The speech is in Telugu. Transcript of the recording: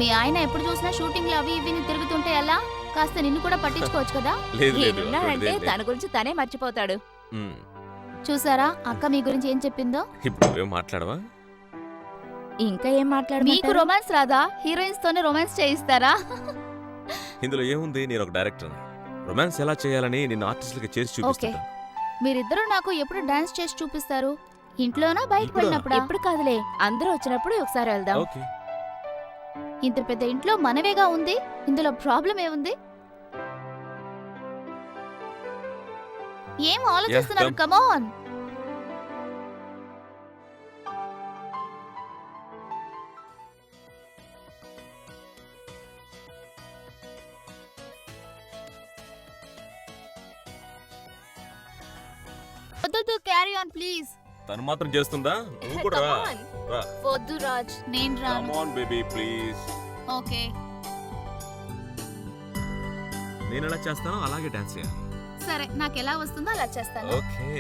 మీ ఆయన ఎప్పుడు చూసినా షూటింగ్లు అవి ఇవి తిరుగుతుంటే ఎలా? కాస్త నిన్ను కూడా పట్టించుకోవచ్చు కదా. ఈయనున్నాడంటే తన గురించి తనే మర్చిపోతాడు. చూసారా అక్క మీ గురించి ఏం చెప్పిందో? ఇప్పుడు నువ్వేం మాట్లాడవా? ఇంకా ఏం మీకు మాట్లాడమంటారు? రొమాన్స్ రాదా? హీరోయిన్స్ తోనే రొమాన్స్ చేయిస్తారా? ఇందులో ఏముంది, నేను ఒక డైరెక్టర్. రొమాన్స్ ఎలా చేయాలని నిన్ను ఆర్టిస్టులకి చేసి చూపిస్తాను. మీరిద్దరూ నాకు ఎప్పుడు డాన్స్ చేసి చూపిస్తారు? ఇంట్లోనా బయటకు ఇప్పుడా? వెళ్ళినప్పుడా? ఇప్పుడు కాదులే, అందరూ వచ్చినప్పుడు ఒకసారి వెళ్దాం. ఓకే. ఇంత పెద్ద ఇంట్లో మనవేగా ఉంది, ఇందులో ప్రాబ్లం ఏముంది? ఏం ఆలోచిస్తున్నారు? come. కమాన్. వద్దు, క్యారీ ఆన్ ప్లీజ్. తను మాత్రం చేస్తుందా? నువ్వు కూడా రా. Come on. రా. వద్దు రాజ్, నేను రాను. Come on baby please. Okay నేను ఎలా చేస్తానో అలాగే డాన్స్ చేయాలి. సరే, నాకు ఎలా వస్తుందో అలా చేస్తాను. ఓకే.